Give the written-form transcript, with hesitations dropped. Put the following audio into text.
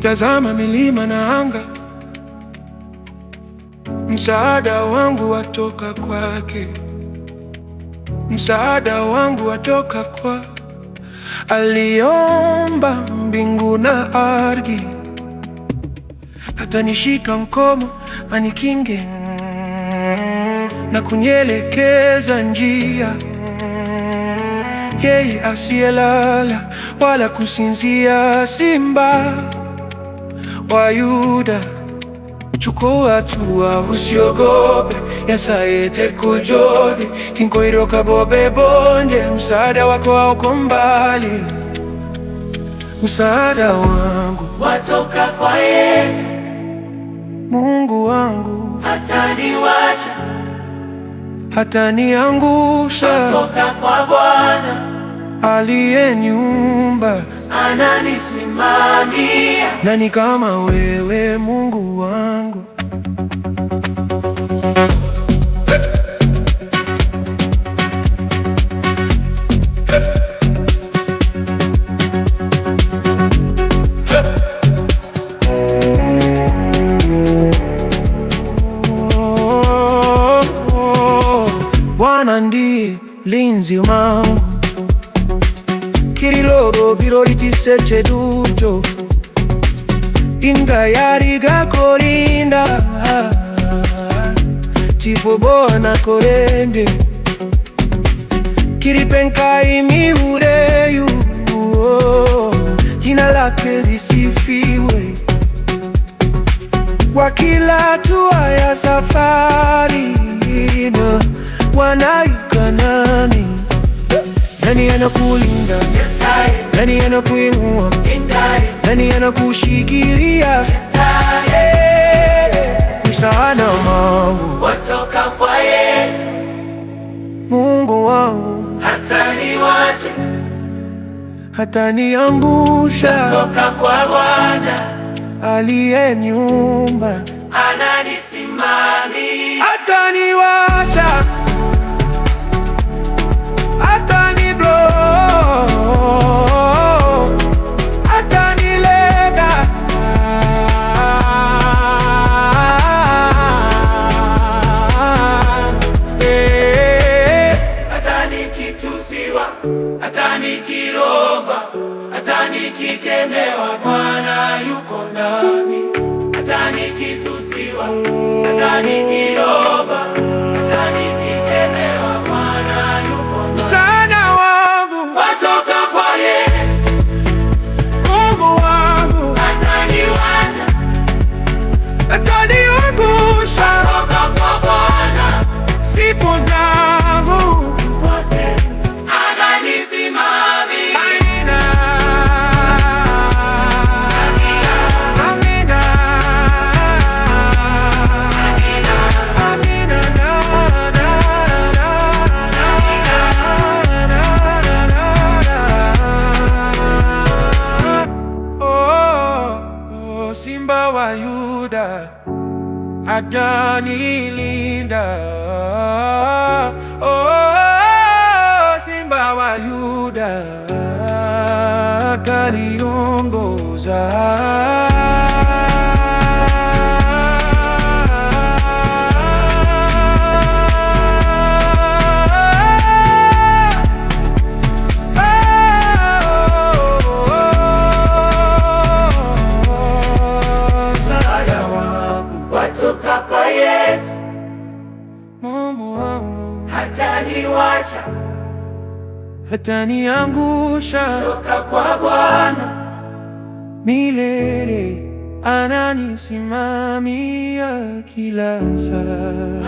nikitazama milima na anga, msaada wangu watoka kwake. Msaada wangu watoka kwa aliomba mbingu na ardhi, atanishika mkono anikinge na kunielekeza njia. Yeye asiyelala wala kusinzia, Simba wa Yuda, chukua hatua, usiogope, Nyasaye tekujode, tinkoiroka bobe bonde, msaada wako hauko mbali. Msaada wangu watoka kwa Yesu, Mungu wangu hataniwacha, hataniangusha. watoka kwa Bwana aliyeniumba, ananisimamia. nani kama wewe Mungu wangu? Bwana ndiye linzi wangu, kiriloro birori tiseche duto, inga yariga korinda, tifoboa na korende, kiripenka imiureyu, jina lake lisifiwe kwa kila hatua ya safari. Wanayuka nami, nani anakulinda? Nyasaye. Nani anakuinua? Nani anakushikilia? Msaada wangu watoka kwa Yesu, Mungu wangu hataniwacha, hataniangusha. watoka kwa Bwana aliyeniumba, ananisimamia. hataniwacha, hataniblo, hatanilenga. Hatanikitusiwa, hatanikiroba, hatanikikemewa, Bwana yuko nami. Hatanikitusiwa, hatanikiroba, hatanikikemewa, Bwana yuko nami. Msaada wangu watoka kwa Yesu, Mungu wangu hataniwacha, hataniangusha. watoka kwa Bwana Siku zangu pote ananisimamia. Amina, Amina, Amina, oh, Simba wa Yuda atanilinda. Oh, Simba wa Yuda ataniongoza. Msaada wangu Watoka kwa Yesu, Mungu wangu hataniwacha, hataniangusha. toka kwa Bwana Milele ananisimamia kila saa.